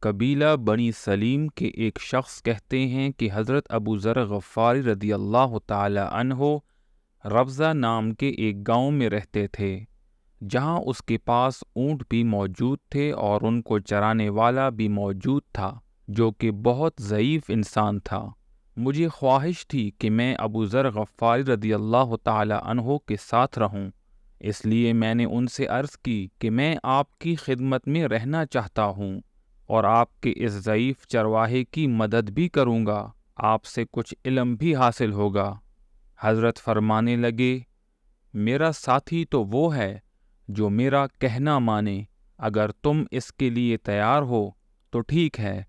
قبیلہ بنی سلیم کے ایک شخص کہتے ہیں کہ حضرت ابو ذر غفاری رضی اللہ تعالی عنہ ربضہ نام کے ایک گاؤں میں رہتے تھے، جہاں اس کے پاس اونٹ بھی موجود تھے اور ان کو چرانے والا بھی موجود تھا جو کہ بہت ضعیف انسان تھا۔ مجھے خواہش تھی کہ میں ابو ذر غفاری رضی اللہ تعالی عنہ کے ساتھ رہوں، اس لیے میں نے ان سے عرض کی کہ میں آپ کی خدمت میں رہنا چاہتا ہوں اور آپ کے اس ضعیف چرواہے کی مدد بھی کروں گا، آپ سے کچھ علم بھی حاصل ہوگا۔ حضرت فرمانے لگے، میرا ساتھی تو وہ ہے جو میرا کہنا مانے، اگر تم اس کے لیے تیار ہو تو ٹھیک ہے،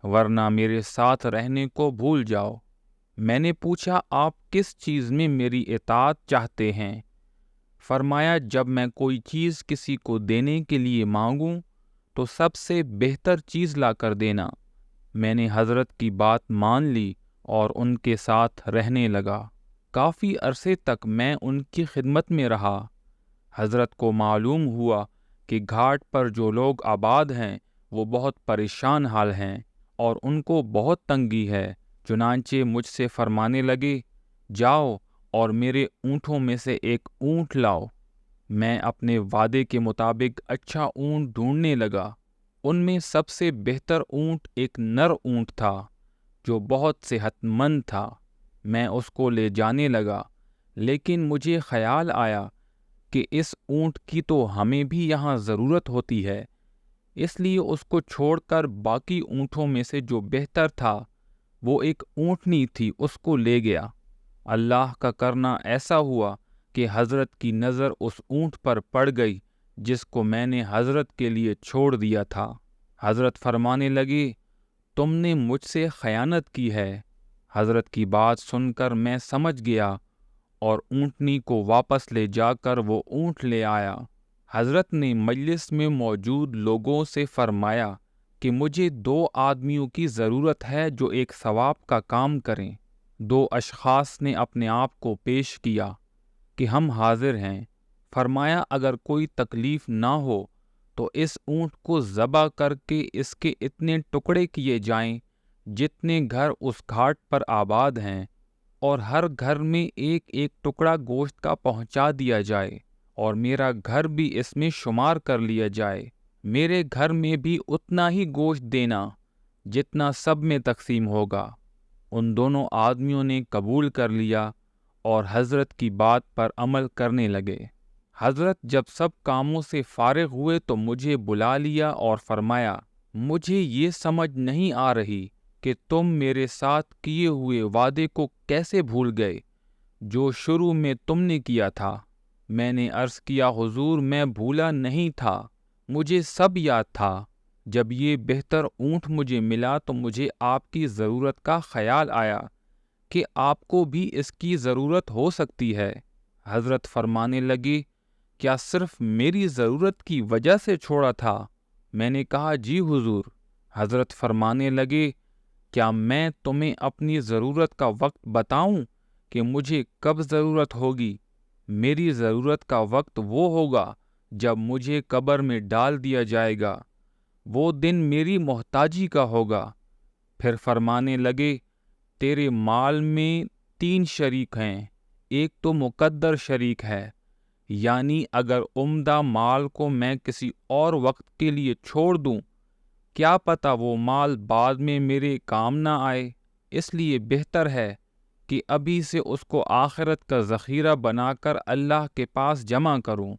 ورنہ میرے ساتھ رہنے کو بھول جاؤ۔ میں نے پوچھا، آپ کس چیز میں میری اطاعت چاہتے ہیں؟ فرمایا، جب میں کوئی چیز کسی کو دینے کے لیے مانگوں تو سب سے بہتر چیز لا کر دینا۔ میں نے حضرت کی بات مان لی اور ان کے ساتھ رہنے لگا۔ کافی عرصے تک میں ان کی خدمت میں رہا۔ حضرت کو معلوم ہوا کہ گھاٹ پر جو لوگ آباد ہیں وہ بہت پریشان حال ہیں اور ان کو بہت تنگی ہے، چنانچہ مجھ سے فرمانے لگے، جاؤ اور میرے اونٹوں میں سے ایک اونٹ لاؤ۔ میں اپنے وعدے کے مطابق اچھا اونٹ ڈھونڈنے لگا۔ ان میں سب سے بہتر اونٹ ایک نر اونٹ تھا جو بہت صحت مند تھا۔ میں اس کو لے جانے لگا، لیکن مجھے خیال آیا کہ اس اونٹ کی تو ہمیں بھی یہاں ضرورت ہوتی ہے، اس لیے اس کو چھوڑ کر باقی اونٹوں میں سے جو بہتر تھا وہ ایک اونٹنی تھی، اس کو لے گیا۔ اللہ کا کرنا ایسا ہوا کہ حضرت کی نظر اس اونٹ پر پڑ گئی جس کو میں نے حضرت کے لیے چھوڑ دیا تھا۔ حضرت فرمانے لگے، تم نے مجھ سے خیانت کی ہے۔ حضرت کی بات سن کر میں سمجھ گیا اور اونٹنی کو واپس لے جا کر وہ اونٹ لے آیا۔ حضرت نے مجلس میں موجود لوگوں سے فرمایا کہ مجھے 2 آدمیوں کی ضرورت ہے جو ایک ثواب کا کام کریں۔ 2 اشخاص نے اپنے آپ کو پیش کیا کہ ہم حاضر ہیں۔ فرمایا، اگر کوئی تکلیف نہ ہو تو اس اونٹ کو ذبح کر کے اس کے اتنے ٹکڑے کیے جائیں جتنے گھر اس گھاٹ پر آباد ہیں، اور ہر گھر میں ایک ایک ٹکڑا گوشت کا پہنچا دیا جائے، اور میرا گھر بھی اس میں شمار کر لیا جائے۔ میرے گھر میں بھی اتنا ہی گوشت دینا جتنا سب میں تقسیم ہوگا۔ ان دونوں آدمیوں نے قبول کر لیا اور حضرت کی بات پر عمل کرنے لگے۔ حضرت جب سب کاموں سے فارغ ہوئے تو مجھے بلا لیا اور فرمایا، مجھے یہ سمجھ نہیں آ رہی کہ تم میرے ساتھ کیے ہوئے وعدے کو کیسے بھول گئے جو شروع میں تم نے کیا تھا۔ میں نے عرض کیا، حضور میں بھولا نہیں تھا، مجھے سب یاد تھا۔ جب یہ بہتر اونٹ مجھے ملا تو مجھے آپ کی ضرورت کا خیال آیا کہ آپ کو بھی اس کی ضرورت ہو سکتی ہے۔ حضرت فرمانے لگے، کیا صرف میری ضرورت کی وجہ سے چھوڑا تھا؟ میں نے کہا، جی حضور۔ حضرت فرمانے لگے، کیا میں تمہیں اپنی ضرورت کا وقت بتاؤں کہ مجھے کب ضرورت ہوگی؟ میری ضرورت کا وقت وہ ہوگا جب مجھے قبر میں ڈال دیا جائے گا، وہ دن میری محتاجی کا ہوگا۔ پھر فرمانے لگے، تیرے مال میں 3 شریک ہیں، ایک تو مقدر شریک ہے، یعنی اگر عمدہ مال کو میں کسی اور وقت کے لیے چھوڑ دوں، کیا پتہ وہ مال بعد میں میرے کام نہ آئے، اس لیے بہتر ہے کہ ابھی سے اس کو آخرت کا ذخیرہ بنا کر اللہ کے پاس جمع کروں۔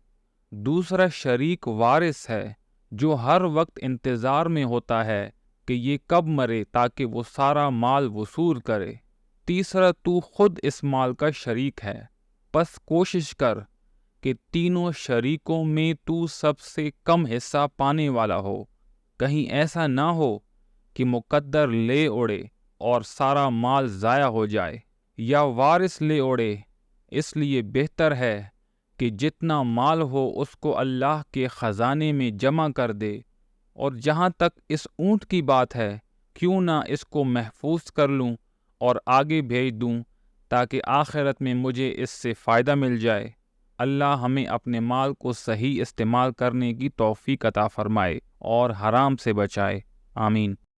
دوسرا شریک وارث ہے جو ہر وقت انتظار میں ہوتا ہے کہ یہ کب مرے تاکہ وہ سارا مال وصول کرے۔ تیسرا تو خود اس مال کا شریک ہے، پس کوشش کر کہ تینوں شریکوں میں تو سب سے کم حصہ پانے والا ہو، کہیں ایسا نہ ہو کہ مقدر لے اڑے اور سارا مال ضائع ہو جائے، یا وارث لے اڑے۔ اس لیے بہتر ہے کہ جتنا مال ہو اس کو اللہ کے خزانے میں جمع کر دے، اور جہاں تک اس اونٹ کی بات ہے، کیوں نہ اس کو محفوظ کر لوں اور آگے بھیج دوں تاکہ آخرت میں مجھے اس سے فائدہ مل جائے۔ اللہ ہمیں اپنے مال کو صحیح استعمال کرنے کی توفیق عطا فرمائے اور حرام سے بچائے۔ آمین۔